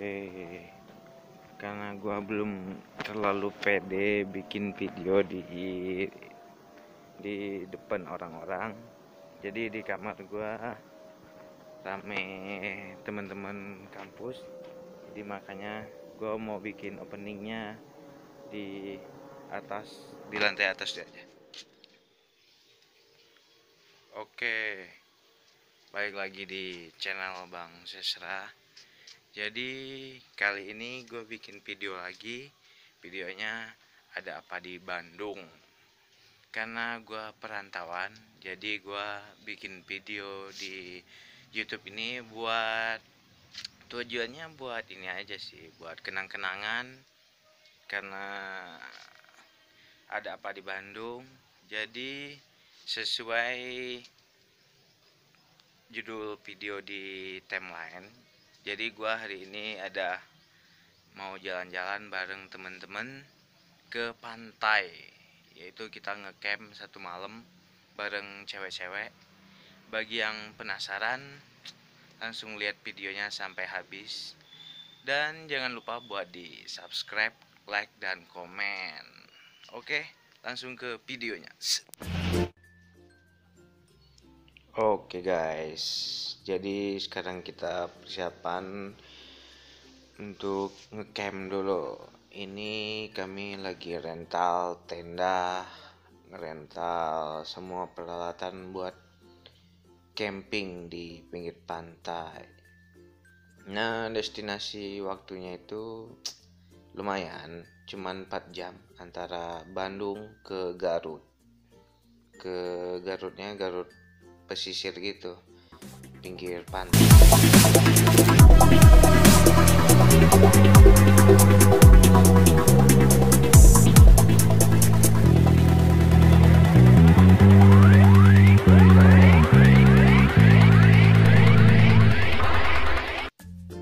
Oke, karena gua belum terlalu pede bikin video di depan orang-orang, jadi di kamar gua rame teman-teman kampus, jadi makanya gua mau bikin openingnya di lantai atas aja. Oke, balik lagi di channel Bang Sesra. Jadi kali ini gue bikin video lagi. Videonya ada apa di Bandung. Karena gue perantauan, jadi gue bikin video di YouTube ini buat tujuannya buat ini aja sih, buat kenang-kenangan. Karena ada apa di Bandung, jadi sesuai judul video di timeline. Jadi gua hari ini ada mau jalan-jalan bareng temen-temen ke pantai, yaitu kita ngecamp 1 malam bareng cewek-cewek. Bagi yang penasaran, langsung lihat videonya sampai habis. Dan jangan lupa buat di subscribe, like, dan komen. Oke, langsung ke videonya. Oke guys, jadi sekarang kita persiapan untuk ngecamp dulu. Ini kami lagi rental tenda, rental semua peralatan buat camping di pinggir pantai. Nah, destinasi waktunya itu lumayan, cuman 4 jam antara Bandung ke Garut. Ke Garutnya Garut pesisir gitu, pinggir pantai.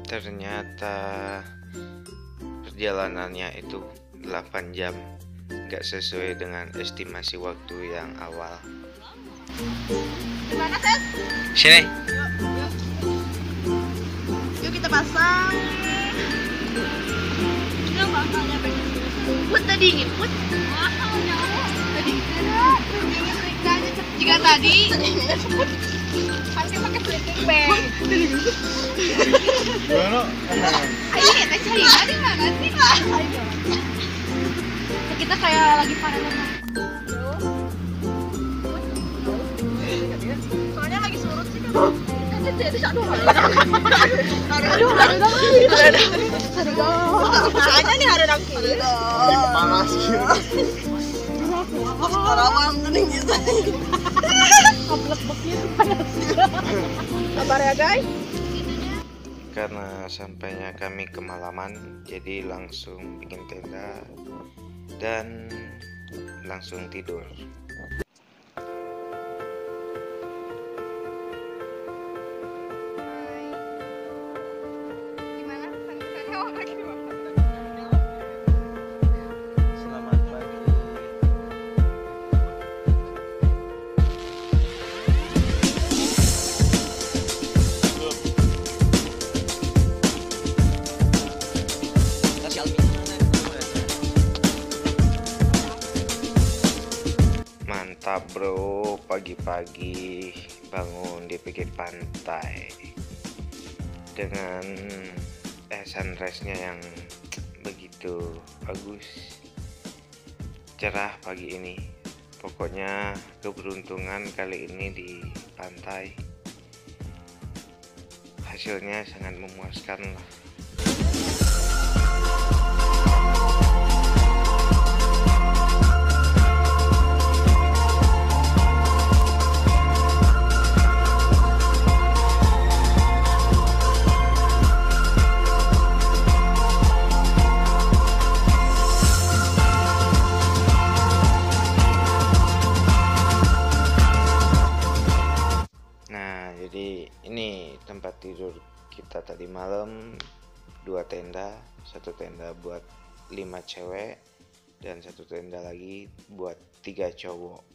Ternyata perjalanannya itu 8 jam, gak sesuai dengan estimasi waktu yang awal. Gimana, Ses? Sini. Yuk kita pasang. Enggak bakalnya pengen. Put tadi dingin, Put. Mahal nyawa. Tadi dingin rikanya jika tadi. Pakai sleeping bag. Gimana? Ayo kita cari di mana sih? Kita kayak lagi panen. Soalnya lagi surut sih kan. Ada nih ada dong. Panas gitu. Karawang nih gitu. Kaplek begitu panas. Sabar ya guys. Karena sampainya kami kemalaman, jadi langsung bikin tenda dan langsung tidur. Selamat pagi. Mantap bro, pagi-pagi bangun di pinggir pantai dengan sunrise-nya yang begitu bagus, cerah pagi ini. Pokoknya keberuntungan kali ini di pantai, hasilnya sangat memuaskan lah. Jadi ini tempat tidur kita tadi malam, 2 tenda, 1 tenda buat 5 cewek dan 1 tenda lagi buat 3 cowok.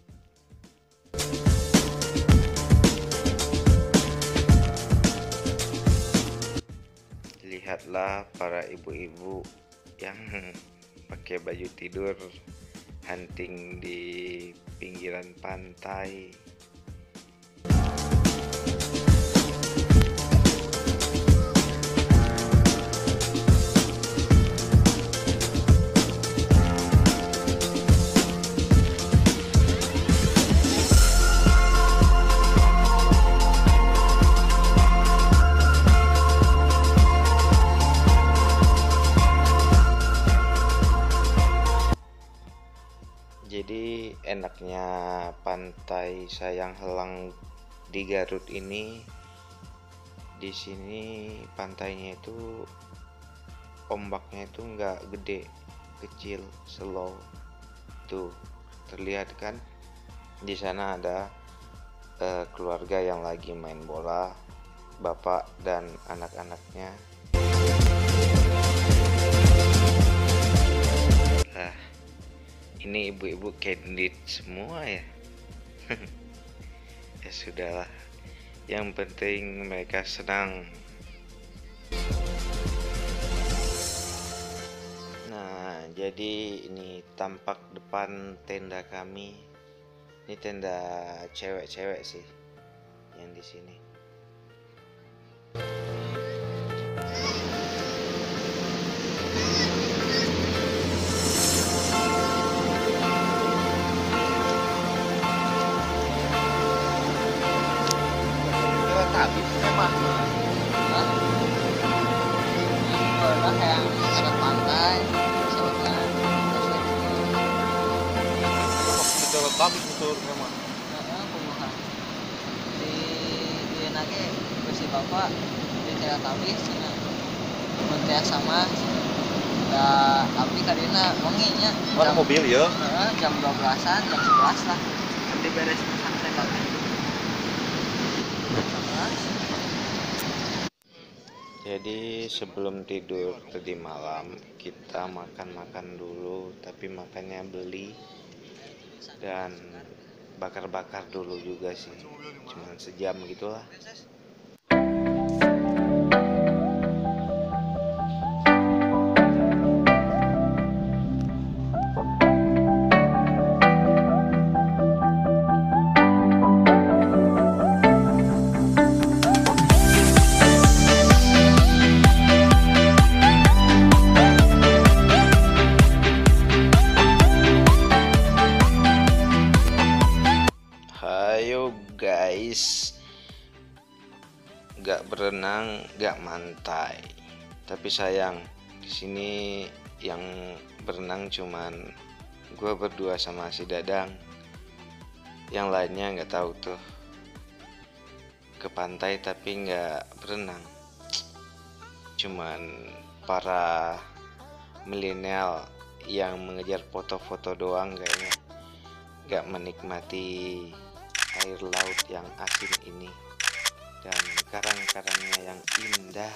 lihatlah para ibu-ibu yang pakai baju tidur hunting di pinggiran pantai. Jadi enaknya pantai Sayang Helang di Garut ini, di sini pantainya itu ombaknya itu nggak gede, kecil, slow. Tuh terlihat kan, di sana ada keluarga yang lagi main bola, bapak dan anak-anaknya. Ini ibu-ibu candid semua ya. Ya sudahlah, yang penting mereka senang. Nah, jadi ini tampak depan tenda kami. Ini tenda cewek-cewek sih yang di sini. Habis memang pernah kayak ada pantai misalnya betul habis betul memang pembukaan di nage bersih bapak di cara habis cina mentia sama api karena wanginya warna mobil ya jam 12-an jam 11 lah nanti beres sampai kami. Jadi sebelum tidur tadi malam kita makan-makan dulu, tapi makannya beli dan bakar-bakar dulu juga sih, cuman sejam gitulah. Ayo guys, gak berenang, gak mantai. Tapi sayang, di sini yang berenang cuman gue berdua sama si Dadang. Yang lainnya nggak tahu tuh ke pantai tapi nggak berenang. Cuman para milenial yang mengejar foto-foto doang kayaknya, nggak menikmati air laut yang asin ini dan karang-karangnya yang indah.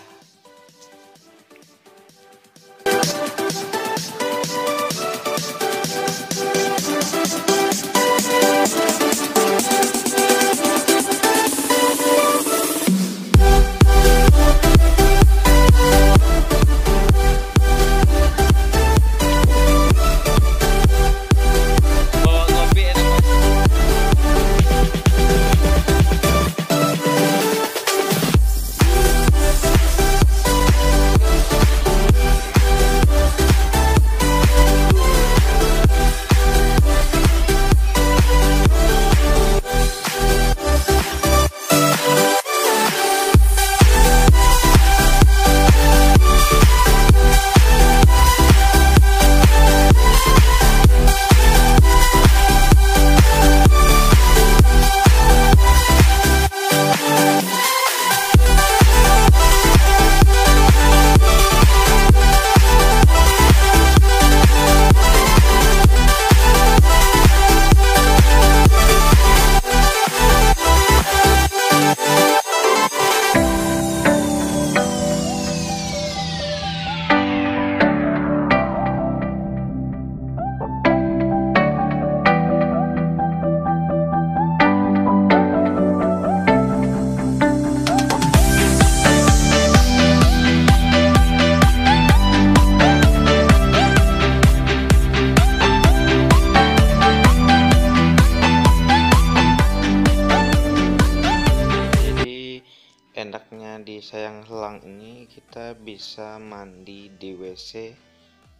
enaknya di Sayang Helang ini kita bisa mandi di WC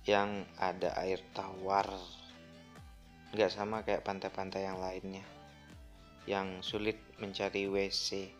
yang ada air tawar, nggak sama kayak pantai-pantai yang lainnya yang sulit mencari WC.